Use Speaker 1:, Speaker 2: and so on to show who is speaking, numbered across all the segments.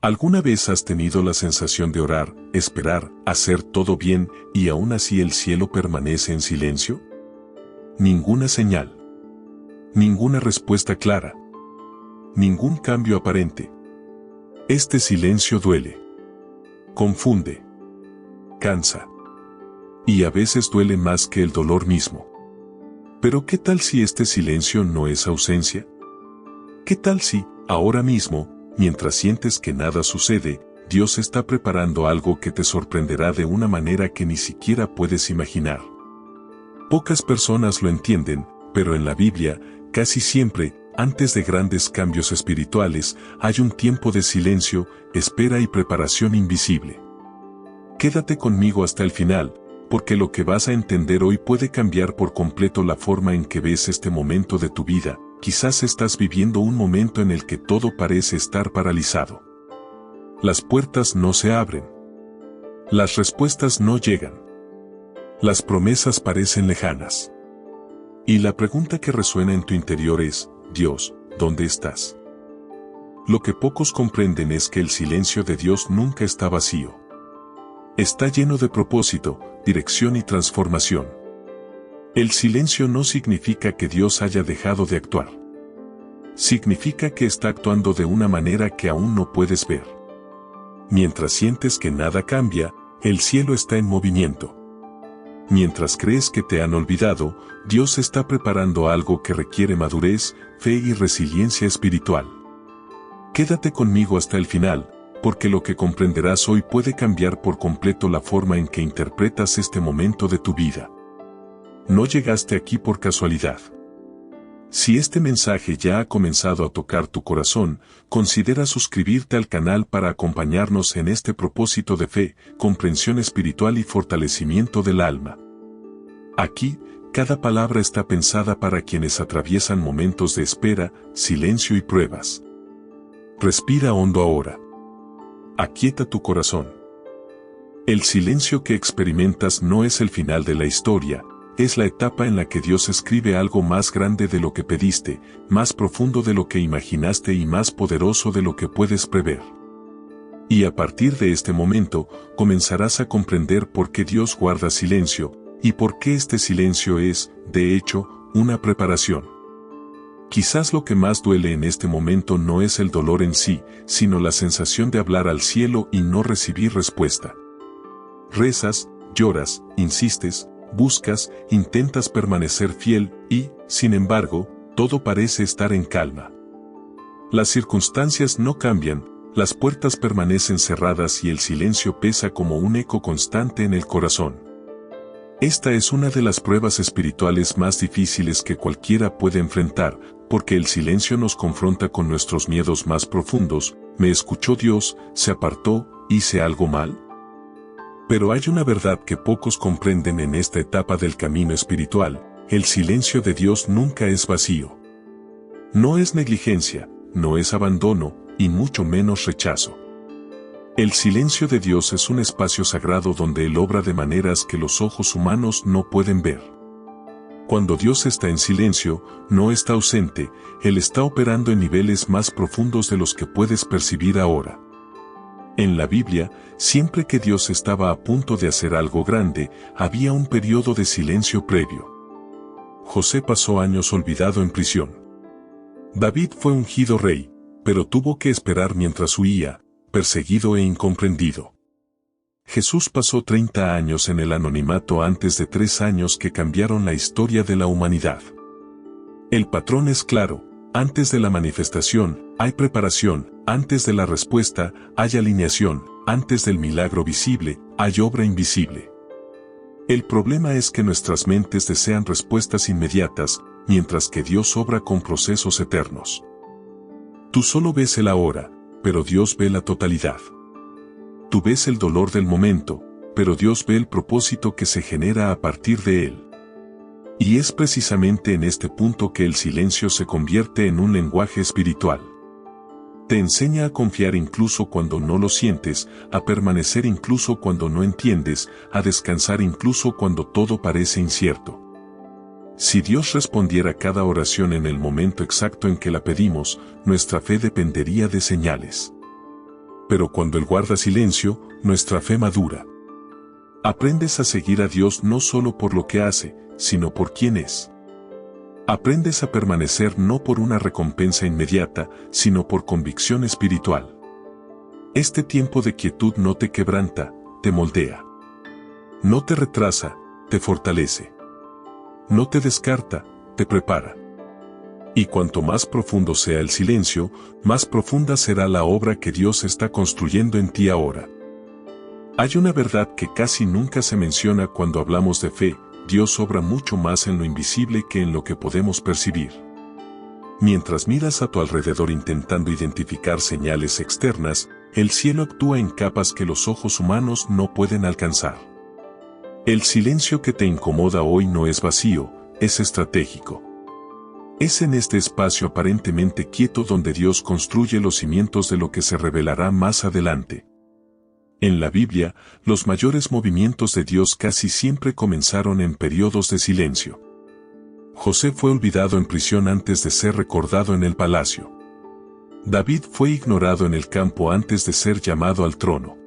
Speaker 1: ¿Alguna vez has tenido la sensación de orar, esperar, hacer todo bien y aún así el cielo permanece en silencio? Ninguna señal. Ninguna respuesta clara. Ningún cambio aparente. Este silencio duele. Confunde. Cansa. Y a veces duele más que el dolor mismo. Pero ¿qué tal si este silencio no es ausencia? ¿Qué tal si, ahora mismo, mientras sientes que nada sucede, Dios está preparando algo que te sorprenderá de una manera que ni siquiera puedes imaginar? Pocas personas lo entienden, pero en la Biblia, casi siempre, antes de grandes cambios espirituales, hay un tiempo de silencio, espera y preparación invisible. Quédate conmigo hasta el final, porque lo que vas a entender hoy puede cambiar por completo la forma en que ves este momento de tu vida. Quizás estás viviendo un momento en el que todo parece estar paralizado. Las puertas no se abren. Las respuestas no llegan. Las promesas parecen lejanas. Y la pregunta que resuena en tu interior es, Dios, ¿dónde estás? Lo que pocos comprenden es que el silencio de Dios nunca está vacío. Está lleno de propósito, dirección y transformación. El silencio no significa que Dios haya dejado de actuar. Significa que está actuando de una manera que aún no puedes ver. Mientras sientes que nada cambia, el cielo está en movimiento. Mientras crees que te han olvidado, Dios está preparando algo que requiere madurez, fe y resiliencia espiritual. Quédate conmigo hasta el final, porque lo que comprenderás hoy puede cambiar por completo la forma en que interpretas este momento de tu vida. No llegaste aquí por casualidad. Si este mensaje ya ha comenzado a tocar tu corazón, considera suscribirte al canal para acompañarnos en este propósito de fe, comprensión espiritual y fortalecimiento del alma. Aquí, cada palabra está pensada para quienes atraviesan momentos de espera, silencio y pruebas. Respira hondo ahora. Aquieta tu corazón. El silencio que experimentas no es el final de la historia, es la etapa en la que Dios escribe algo más grande de lo que pediste, más profundo de lo que imaginaste y más poderoso de lo que puedes prever. Y a partir de este momento, comenzarás a comprender por qué Dios guarda silencio, y por qué este silencio es, de hecho, una preparación. Quizás lo que más duele en este momento no es el dolor en sí, sino la sensación de hablar al cielo y no recibir respuesta. Rezas, lloras, insistes, buscas, intentas permanecer fiel y, sin embargo, todo parece estar en calma. Las circunstancias no cambian, las puertas permanecen cerradas y el silencio pesa como un eco constante en el corazón. Esta es una de las pruebas espirituales más difíciles que cualquiera puede enfrentar, porque el silencio nos confronta con nuestros miedos más profundos. ¿Me escuchó Dios? ¿Se apartó? ¿Hice algo mal? Pero hay una verdad que pocos comprenden en esta etapa del camino espiritual: el silencio de Dios nunca es vacío. No es negligencia, no es abandono, y mucho menos rechazo. El silencio de Dios es un espacio sagrado donde Él obra de maneras que los ojos humanos no pueden ver. Cuando Dios está en silencio, no está ausente, Él está operando en niveles más profundos de los que puedes percibir ahora. En la Biblia, siempre que Dios estaba a punto de hacer algo grande, había un periodo de silencio previo. José pasó años olvidado en prisión. David fue ungido rey, pero tuvo que esperar mientras huía, perseguido e incomprendido. Jesús pasó 30 años en el anonimato antes de 3 años que cambiaron la historia de la humanidad. El patrón es claro: antes de la manifestación, hay preparación; antes de la respuesta, hay alineación; antes del milagro visible, hay obra invisible. El problema es que nuestras mentes desean respuestas inmediatas, mientras que Dios obra con procesos eternos. Tú solo ves el ahora, pero Dios ve la totalidad. Tú ves el dolor del momento, pero Dios ve el propósito que se genera a partir de él. Y es precisamente en este punto que el silencio se convierte en un lenguaje espiritual. Te enseña a confiar incluso cuando no lo sientes, a permanecer incluso cuando no entiendes, a descansar incluso cuando todo parece incierto. Si Dios respondiera cada oración en el momento exacto en que la pedimos, nuestra fe dependería de señales. Pero cuando Él guarda silencio, nuestra fe madura. Aprendes a seguir a Dios no solo por lo que hace, sino por quién es. Aprendes a permanecer no por una recompensa inmediata, sino por convicción espiritual. Este tiempo de quietud no te quebranta, te moldea. No te retrasa, te fortalece. No te descarta, te prepara. Y cuanto más profundo sea el silencio, más profunda será la obra que Dios está construyendo en ti ahora. Hay una verdad que casi nunca se menciona cuando hablamos de fe: Dios obra mucho más en lo invisible que en lo que podemos percibir. Mientras miras a tu alrededor intentando identificar señales externas, el cielo actúa en capas que los ojos humanos no pueden alcanzar. El silencio que te incomoda hoy no es vacío, es estratégico. Es en este espacio aparentemente quieto donde Dios construye los cimientos de lo que se revelará más adelante. En la Biblia, los mayores movimientos de Dios casi siempre comenzaron en periodos de silencio. José fue olvidado en prisión antes de ser recordado en el palacio. David fue ignorado en el campo antes de ser llamado al trono.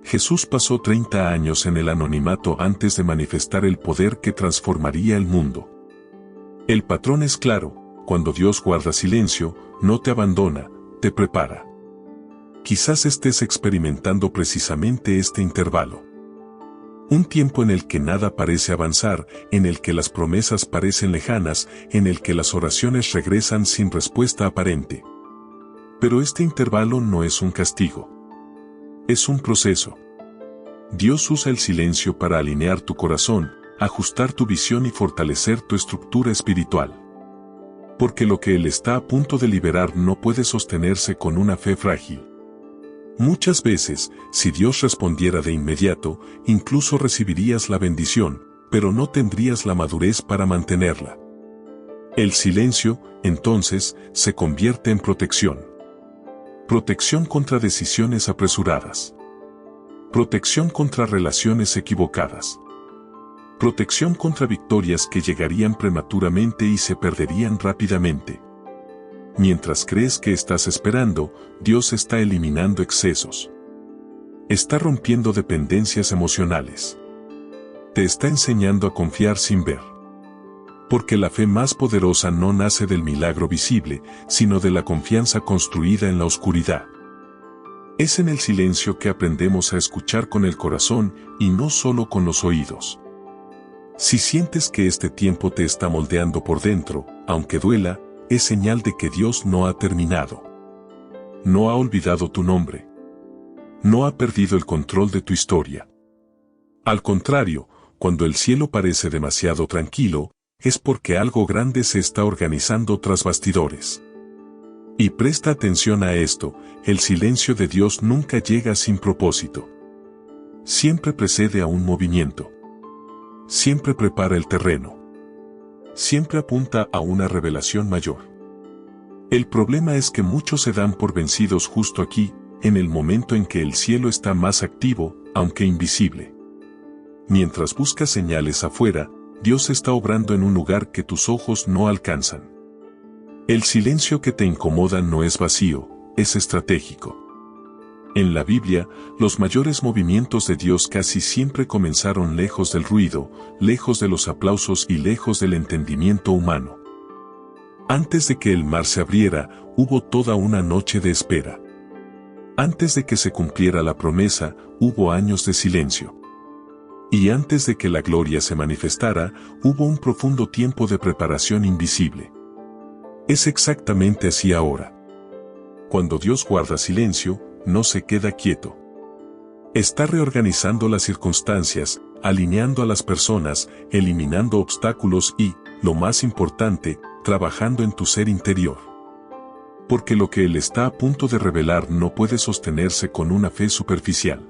Speaker 1: Jesús pasó 30 años en el anonimato antes de manifestar el poder que transformaría el mundo. El patrón es claro: cuando Dios guarda silencio, no te abandona, te prepara. Quizás estés experimentando precisamente este intervalo. Un tiempo en el que nada parece avanzar, en el que las promesas parecen lejanas, en el que las oraciones regresan sin respuesta aparente. Pero este intervalo no es un castigo. Es un proceso. Dios usa el silencio para alinear tu corazón, ajustar tu visión y fortalecer tu estructura espiritual. Porque lo que Él está a punto de liberar no puede sostenerse con una fe frágil. Muchas veces, si Dios respondiera de inmediato, incluso recibirías la bendición, pero no tendrías la madurez para mantenerla. El silencio, entonces, se convierte en protección. Protección contra decisiones apresuradas. Protección contra relaciones equivocadas. Protección contra victorias que llegarían prematuramente y se perderían rápidamente. Mientras crees que estás esperando, Dios está eliminando excesos. Está rompiendo dependencias emocionales. Te está enseñando a confiar sin ver. Porque la fe más poderosa no nace del milagro visible, sino de la confianza construida en la oscuridad. Es en el silencio que aprendemos a escuchar con el corazón y no solo con los oídos. Si sientes que este tiempo te está moldeando por dentro, aunque duela, es señal de que Dios no ha terminado. No ha olvidado tu nombre. No ha perdido el control de tu historia. Al contrario, cuando el cielo parece demasiado tranquilo, es porque algo grande se está organizando tras bastidores. Y presta atención a esto: el silencio de Dios nunca llega sin propósito. Siempre precede a un movimiento. Siempre prepara el terreno. Siempre apunta a una revelación mayor. El problema es que muchos se dan por vencidos justo aquí, en el momento en que el cielo está más activo, aunque invisible. Mientras buscas señales afuera, Dios está obrando en un lugar que tus ojos no alcanzan. El silencio que te incomoda no es vacío, es estratégico. En la Biblia, los mayores movimientos de Dios casi siempre comenzaron lejos del ruido, lejos de los aplausos y lejos del entendimiento humano. Antes de que el mar se abriera, hubo toda una noche de espera. Antes de que se cumpliera la promesa, hubo años de silencio. Y antes de que la gloria se manifestara, hubo un profundo tiempo de preparación invisible. Es exactamente así ahora. Cuando Dios guarda silencio, no se queda quieto. Está reorganizando las circunstancias, alineando a las personas, eliminando obstáculos y, lo más importante, trabajando en tu ser interior. Porque lo que Él está a punto de revelar no puede sostenerse con una fe superficial.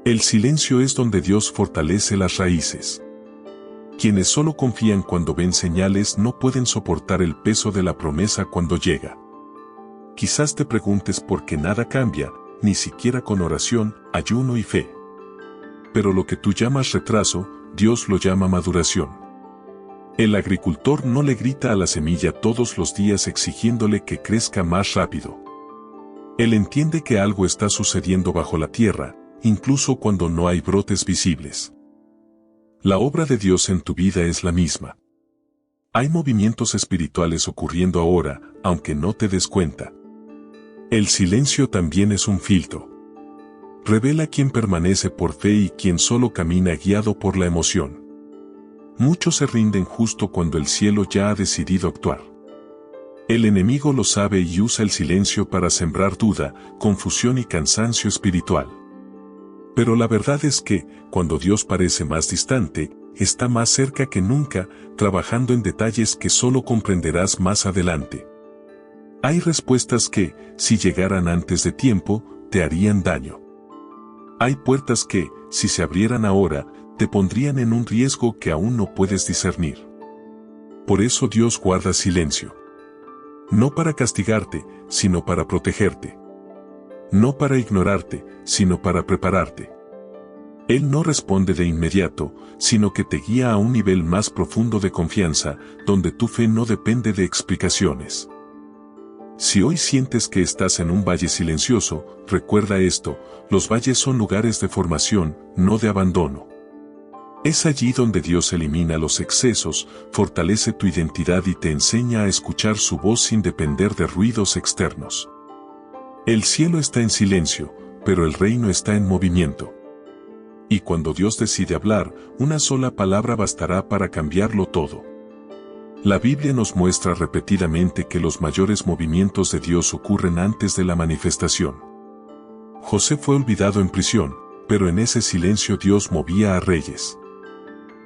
Speaker 1: El silencio es donde Dios fortalece las raíces. Quienes solo confían cuando ven señales no pueden soportar el peso de la promesa cuando llega. Quizás te preguntes por qué nada cambia, ni siquiera con oración, ayuno y fe. Pero lo que tú llamas retraso, Dios lo llama maduración. El agricultor no le grita a la semilla todos los días exigiéndole que crezca más rápido. Él entiende que algo está sucediendo bajo la tierra, incluso cuando no hay brotes visibles. La obra de Dios en tu vida es la misma. Hay movimientos espirituales ocurriendo ahora, aunque no te des cuenta. El silencio también es un filtro. Revela quién permanece por fe y quién solo camina guiado por la emoción. Muchos se rinden justo cuando el cielo ya ha decidido actuar. El enemigo lo sabe y usa el silencio para sembrar duda, confusión y cansancio espiritual. Pero la verdad es que, cuando Dios parece más distante, está más cerca que nunca, trabajando en detalles que solo comprenderás más adelante. Hay respuestas que, si llegaran antes de tiempo, te harían daño. Hay puertas que, si se abrieran ahora, te pondrían en un riesgo que aún no puedes discernir. Por eso Dios guarda silencio. No para castigarte, sino para protegerte. No para ignorarte, sino para prepararte. Él no responde de inmediato, sino que te guía a un nivel más profundo de confianza, donde tu fe no depende de explicaciones. Si hoy sientes que estás en un valle silencioso, recuerda esto: los valles son lugares de formación, no de abandono. Es allí donde Dios elimina los excesos, fortalece tu identidad y te enseña a escuchar su voz sin depender de ruidos externos. El cielo está en silencio, pero el reino está en movimiento. Y cuando Dios decide hablar, una sola palabra bastará para cambiarlo todo. La Biblia nos muestra repetidamente que los mayores movimientos de Dios ocurren antes de la manifestación. José fue olvidado en prisión, pero en ese silencio Dios movía a reyes.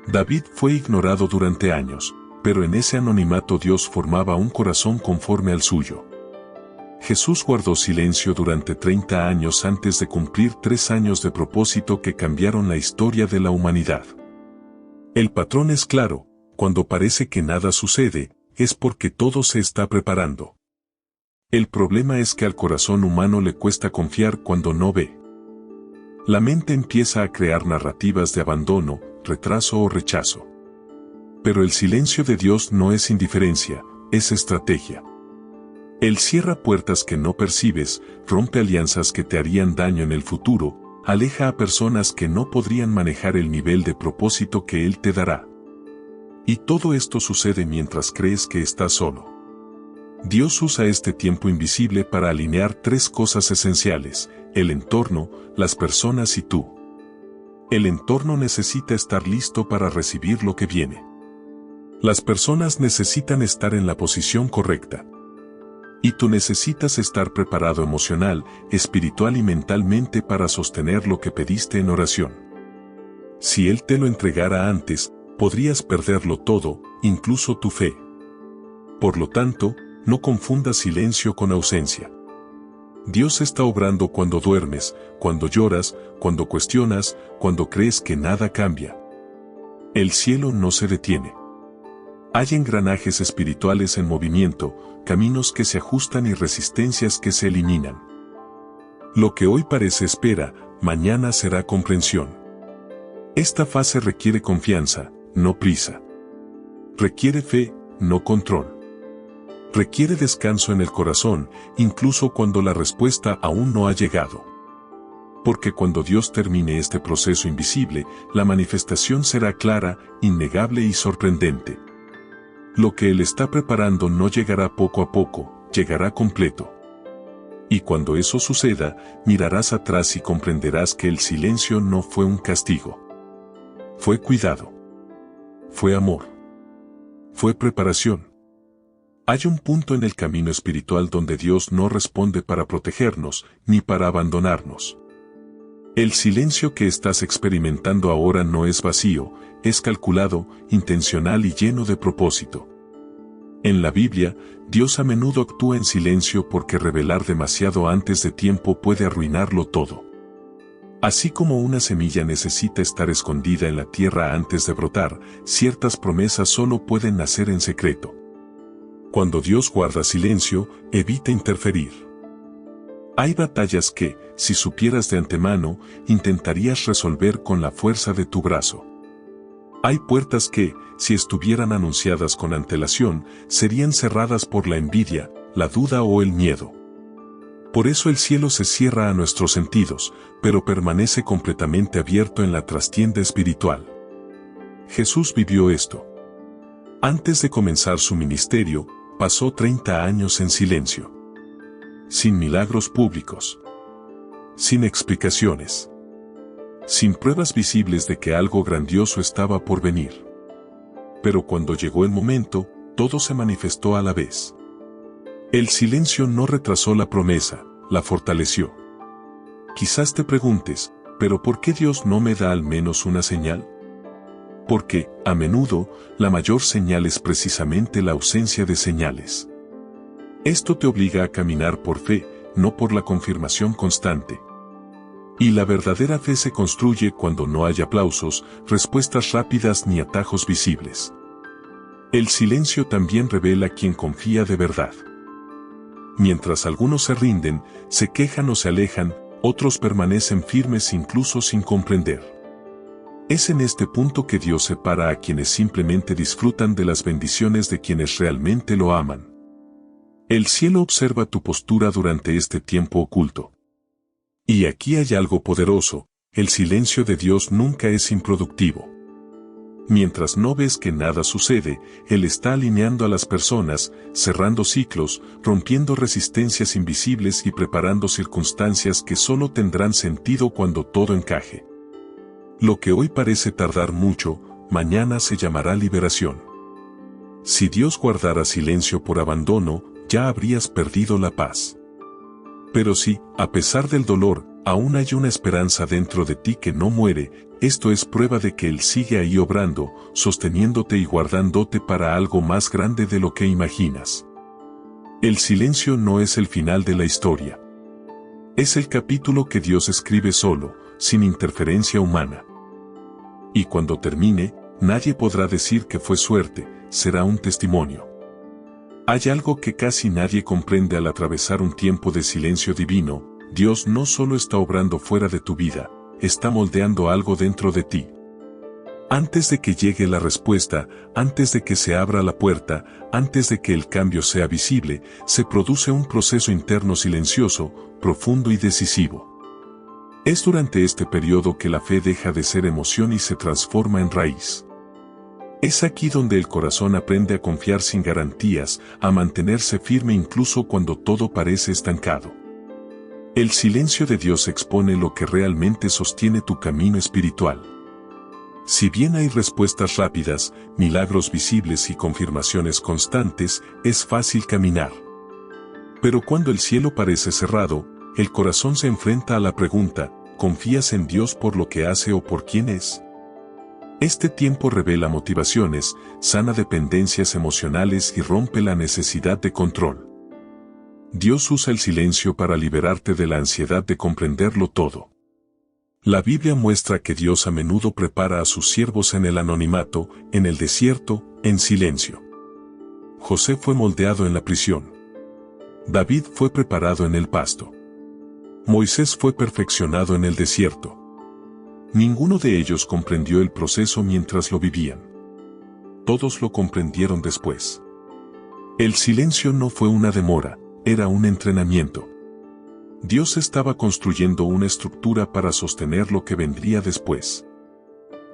Speaker 1: David fue ignorado durante años, pero en ese anonimato Dios formaba un corazón conforme al suyo. Jesús guardó silencio durante 30 años antes de cumplir 3 años de propósito que cambiaron la historia de la humanidad. El patrón es claro: cuando parece que nada sucede, es porque todo se está preparando. El problema es que al corazón humano le cuesta confiar cuando no ve. La mente empieza a crear narrativas de abandono, retraso o rechazo. Pero el silencio de Dios no es indiferencia, es estrategia. Él cierra puertas que no percibes, rompe alianzas que te harían daño en el futuro, aleja a personas que no podrían manejar el nivel de propósito que Él te dará. Y todo esto sucede mientras crees que estás solo. Dios usa este tiempo invisible para alinear 3 cosas esenciales: el entorno, las personas y tú. El entorno necesita estar listo para recibir lo que viene. Las personas necesitan estar en la posición correcta. Y tú necesitas estar preparado emocional, espiritual y mentalmente para sostener lo que pediste en oración. Si Él te lo entregara antes, podrías perderlo todo, incluso tu fe. Por lo tanto, no confundas silencio con ausencia. Dios está obrando cuando duermes, cuando lloras, cuando cuestionas, cuando crees que nada cambia. El cielo no se detiene. Hay engranajes espirituales en movimiento, caminos que se ajustan y resistencias que se eliminan. Lo que hoy parece espera, mañana será comprensión. Esta fase requiere confianza, no prisa. Requiere fe, no control. Requiere descanso en el corazón, incluso cuando la respuesta aún no ha llegado. Porque cuando Dios termine este proceso invisible, la manifestación será clara, innegable y sorprendente. Lo que Él está preparando no llegará poco a poco, llegará completo. Y cuando eso suceda, mirarás atrás y comprenderás que el silencio no fue un castigo. Fue cuidado. Fue amor. Fue preparación. Hay un punto en el camino espiritual donde Dios no responde para protegernos, ni para abandonarnos. El silencio que estás experimentando ahora no es vacío, es calculado, intencional y lleno de propósito. En la Biblia, Dios a menudo actúa en silencio porque revelar demasiado antes de tiempo puede arruinarlo todo. Así como una semilla necesita estar escondida en la tierra antes de brotar, ciertas promesas solo pueden nacer en secreto. Cuando Dios guarda silencio, evita interferir. Hay batallas que, si supieras de antemano, intentarías resolver con la fuerza de tu brazo. Hay puertas que, si estuvieran anunciadas con antelación, serían cerradas por la envidia, la duda o el miedo. Por eso el cielo se cierra a nuestros sentidos, pero permanece completamente abierto en la trastienda espiritual. Jesús vivió esto. Antes de comenzar su ministerio, pasó 30 años en silencio. Sin milagros públicos. Sin explicaciones. Sin pruebas visibles de que algo grandioso estaba por venir. Pero cuando llegó el momento, todo se manifestó a la vez. El silencio no retrasó la promesa, la fortaleció. Quizás te preguntes, ¿pero por qué Dios no me da al menos una señal? Porque, a menudo, la mayor señal es precisamente la ausencia de señales. Esto te obliga a caminar por fe, no por la confirmación constante. Y la verdadera fe se construye cuando no hay aplausos, respuestas rápidas ni atajos visibles. El silencio también revela quién confía de verdad. Mientras algunos se rinden, se quejan o se alejan, otros permanecen firmes incluso sin comprender. Es en este punto que Dios separa a quienes simplemente disfrutan de las bendiciones de quienes realmente lo aman. El cielo observa tu postura durante este tiempo oculto. Y aquí hay algo poderoso, el silencio de Dios nunca es improductivo. Mientras no ves que nada sucede, Él está alineando a las personas, cerrando ciclos, rompiendo resistencias invisibles y preparando circunstancias que solo tendrán sentido cuando todo encaje. Lo que hoy parece tardar mucho, mañana se llamará liberación. Si Dios guardara silencio por abandono, ya habrías perdido la paz. Pero si, a pesar del dolor, aún hay una esperanza dentro de ti que no muere, esto es prueba de que Él sigue ahí obrando, sosteniéndote y guardándote para algo más grande de lo que imaginas. El silencio no es el final de la historia. Es el capítulo que Dios escribe solo, sin interferencia humana. Y cuando termine, nadie podrá decir que fue suerte, será un testimonio. Hay algo que casi nadie comprende al atravesar un tiempo de silencio divino: Dios no solo está obrando fuera de tu vida, está moldeando algo dentro de ti. Antes de que llegue la respuesta, antes de que se abra la puerta, antes de que el cambio sea visible, se produce un proceso interno silencioso, profundo y decisivo. Es durante este periodo que la fe deja de ser emoción y se transforma en raíz. Es aquí donde el corazón aprende a confiar sin garantías, a mantenerse firme incluso cuando todo parece estancado. El silencio de Dios expone lo que realmente sostiene tu camino espiritual. Si bien hay respuestas rápidas, milagros visibles y confirmaciones constantes, es fácil caminar. Pero cuando el cielo parece cerrado, el corazón se enfrenta a la pregunta: ¿confías en Dios por lo que hace o por quién es? Este tiempo revela motivaciones, sana dependencias emocionales y rompe la necesidad de control. Dios usa el silencio para liberarte de la ansiedad de comprenderlo todo. La Biblia muestra que Dios a menudo prepara a sus siervos en el anonimato, en el desierto, en silencio. José fue moldeado en la prisión. David fue preparado en el pasto. Moisés fue perfeccionado en el desierto. Ninguno de ellos comprendió el proceso mientras lo vivían. Todos lo comprendieron después. El silencio no fue una demora, era un entrenamiento. Dios estaba construyendo una estructura para sostener lo que vendría después.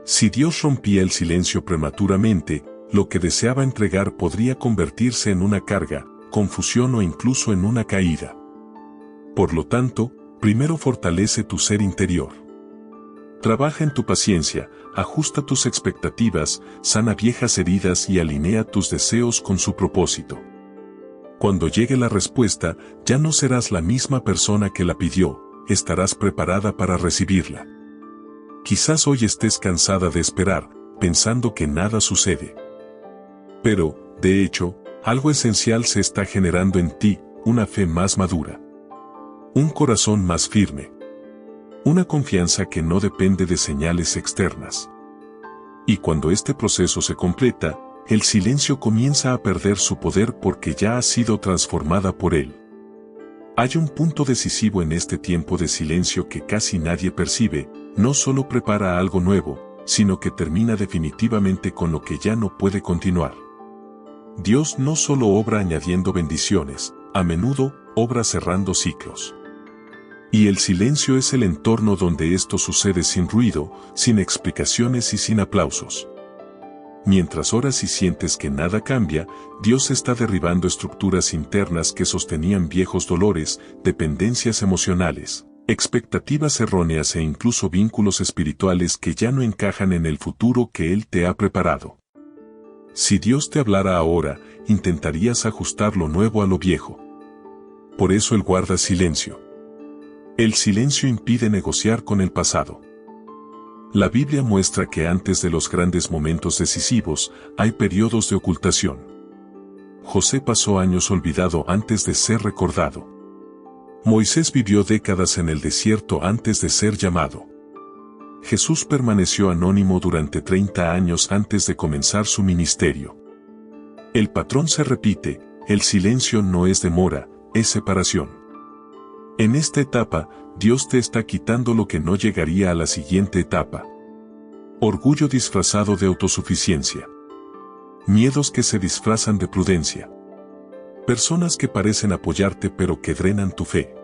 Speaker 1: Si Dios rompía el silencio prematuramente, lo que deseaba entregar podría convertirse en una carga, confusión o incluso en una caída. Por lo tanto, primero fortalece tu ser interior. Trabaja en tu paciencia, ajusta tus expectativas, sana viejas heridas y alinea tus deseos con su propósito. Cuando llegue la respuesta, ya no serás la misma persona que la pidió, estarás preparada para recibirla. Quizás hoy estés cansada de esperar, pensando que nada sucede. Pero, de hecho, algo esencial se está generando en ti: una fe más madura. Un corazón más firme. Una confianza que no depende de señales externas. Y cuando este proceso se completa, el silencio comienza a perder su poder porque ya ha sido transformada por él. Hay un punto decisivo en este tiempo de silencio que casi nadie percibe: no solo prepara algo nuevo, sino que termina definitivamente con lo que ya no puede continuar. Dios no solo obra añadiendo bendiciones, a menudo obra cerrando ciclos. Y el silencio es el entorno donde esto sucede sin ruido, sin explicaciones y sin aplausos. Mientras oras y sientes que nada cambia, Dios está derribando estructuras internas que sostenían viejos dolores, dependencias emocionales, expectativas erróneas e incluso vínculos espirituales que ya no encajan en el futuro que Él te ha preparado. Si Dios te hablara ahora, intentarías ajustar lo nuevo a lo viejo. Por eso Él guarda silencio. El silencio impide negociar con el pasado. La Biblia muestra que antes de los grandes momentos decisivos, hay periodos de ocultación. José pasó años olvidado antes de ser recordado. Moisés vivió décadas en el desierto antes de ser llamado. Jesús permaneció anónimo durante 30 años antes de comenzar su ministerio. El patrón se repite, el silencio no es demora, es separación. En esta etapa, Dios te está quitando lo que no llegaría a la siguiente etapa. Orgullo disfrazado de autosuficiencia. Miedos que se disfrazan de prudencia. Personas que parecen apoyarte pero que drenan tu fe.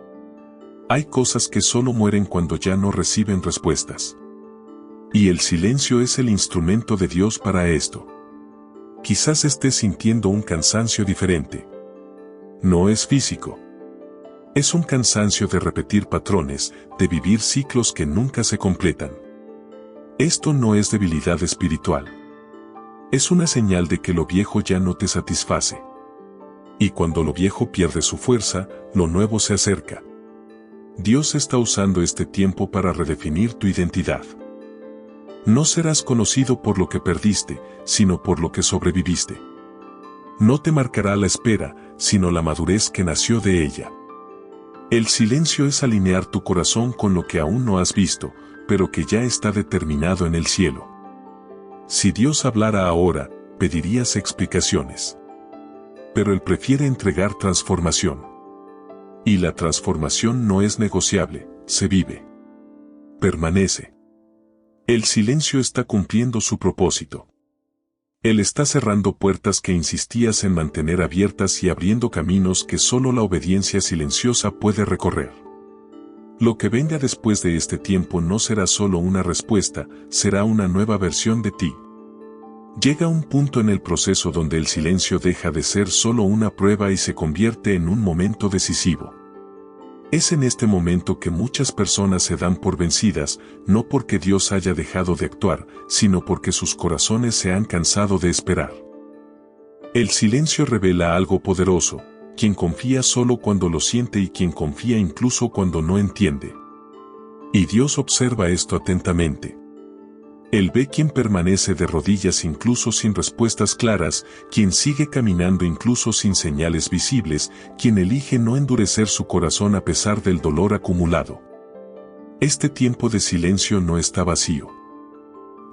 Speaker 1: Hay cosas que solo mueren cuando ya no reciben respuestas. Y el silencio es el instrumento de Dios para esto. Quizás estés sintiendo un cansancio diferente. No es físico. Es un cansancio de repetir patrones, de vivir ciclos que nunca se completan. Esto no es debilidad espiritual. Es una señal de que lo viejo ya no te satisface. Y cuando lo viejo pierde su fuerza, lo nuevo se acerca. Dios está usando este tiempo para redefinir tu identidad. No serás conocido por lo que perdiste, sino por lo que sobreviviste. No te marcará la espera, sino la madurez que nació de ella. El silencio es alinear tu corazón con lo que aún no has visto, pero que ya está determinado en el cielo. Si Dios hablara ahora, pedirías explicaciones. Pero Él prefiere entregar transformación. Y la transformación no es negociable, se vive. Permanece. El silencio está cumpliendo su propósito. Él está cerrando puertas que insistías en mantener abiertas y abriendo caminos que solo la obediencia silenciosa puede recorrer. Lo que venga después de este tiempo no será solo una respuesta, será una nueva versión de ti. Llega un punto en el proceso donde el silencio deja de ser solo una prueba y se convierte en un momento decisivo. Es en este momento que muchas personas se dan por vencidas, no porque Dios haya dejado de actuar, sino porque sus corazones se han cansado de esperar. El silencio revela algo poderoso, quien confía solo cuando lo siente y quien confía incluso cuando no entiende. Y Dios observa esto atentamente. Él ve quien permanece de rodillas incluso sin respuestas claras, quien sigue caminando incluso sin señales visibles, quien elige no endurecer su corazón a pesar del dolor acumulado. Este tiempo de silencio no está vacío.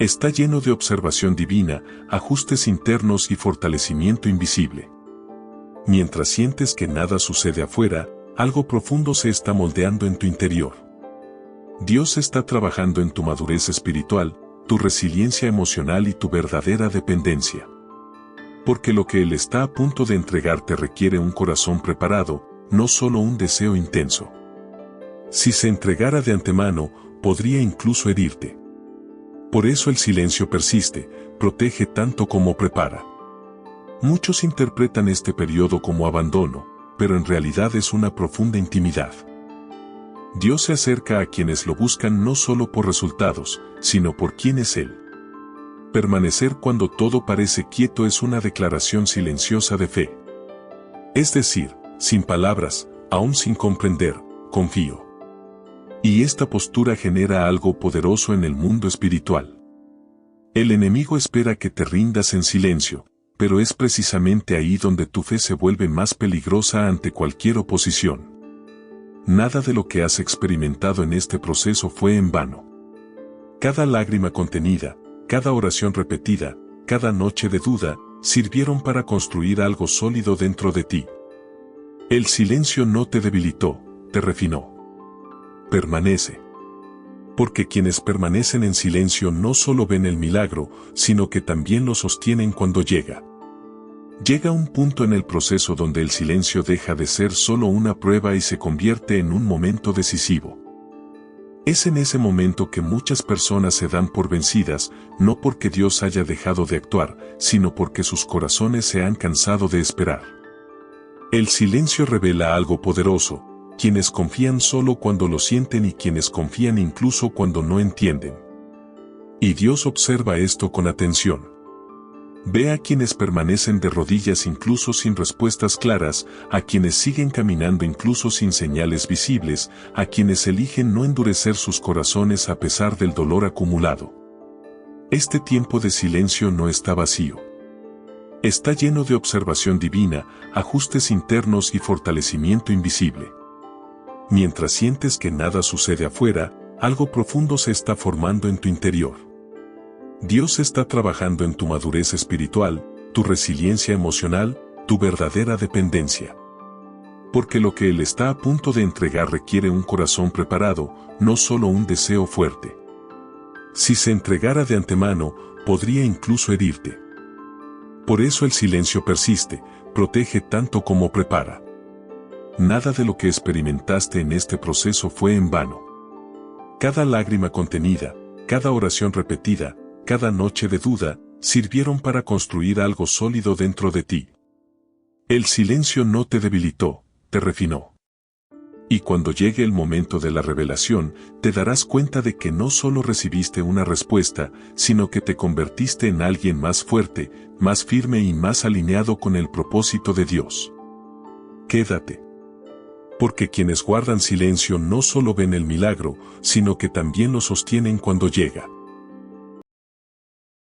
Speaker 1: Está lleno de observación divina, ajustes internos y fortalecimiento invisible. Mientras sientes que nada sucede afuera, algo profundo se está moldeando en tu interior. Dios está trabajando en tu madurez espiritual, tu resiliencia emocional y tu verdadera dependencia. Porque lo que Él está a punto de entregarte requiere un corazón preparado, no solo un deseo intenso. Si se entregara de antemano, podría incluso herirte. Por eso el silencio persiste, protege tanto como prepara. Muchos interpretan este periodo como abandono, pero en realidad es una profunda intimidad. Dios se acerca a quienes lo buscan no solo por resultados, sino por quién es Él. Permanecer cuando todo parece quieto es una declaración silenciosa de fe. Es decir, sin palabras, aún sin comprender, confío. Y esta postura genera algo poderoso en el mundo espiritual. El enemigo espera que te rindas en silencio, pero es precisamente ahí donde tu fe se vuelve más peligrosa ante cualquier oposición. Nada de lo que has experimentado en este proceso fue en vano. Cada lágrima contenida, cada oración repetida, cada noche de duda, sirvieron para construir algo sólido dentro de ti. El silencio no te debilitó, te refinó. Permanece. Porque quienes permanecen en silencio no solo ven el milagro, sino que también lo sostienen cuando llega. Llega un punto en el proceso donde el silencio deja de ser solo una prueba y se convierte en un momento decisivo. Es en ese momento que muchas personas se dan por vencidas, no porque Dios haya dejado de actuar, sino porque sus corazones se han cansado de esperar. El silencio revela algo poderoso: quienes confían solo cuando lo sienten y quienes confían incluso cuando no entienden. Y Dios observa esto con atención. Ve a quienes permanecen de rodillas incluso sin respuestas claras, a quienes siguen caminando incluso sin señales visibles, a quienes eligen no endurecer sus corazones a pesar del dolor acumulado. Este tiempo de silencio no está vacío. Está lleno de observación divina, ajustes internos y fortalecimiento invisible. Mientras sientes que nada sucede afuera, algo profundo se está formando en tu interior. Dios está trabajando en tu madurez espiritual, tu resiliencia emocional, tu verdadera dependencia. Porque lo que Él está a punto de entregar requiere un corazón preparado, no solo un deseo fuerte. Si se entregara de antemano, podría incluso herirte. Por eso el silencio persiste, protege tanto como prepara. Nada de lo que experimentaste en este proceso fue en vano. Cada lágrima contenida, cada oración repetida, cada noche de duda, sirvieron para construir algo sólido dentro de ti. El silencio no te debilitó, te refinó. Y cuando llegue el momento de la revelación, te darás cuenta de que no solo recibiste una respuesta, sino que te convertiste en alguien más fuerte, más firme y más alineado con el propósito de Dios. Quédate. Porque quienes guardan silencio no solo ven el milagro, sino que también lo sostienen cuando llega.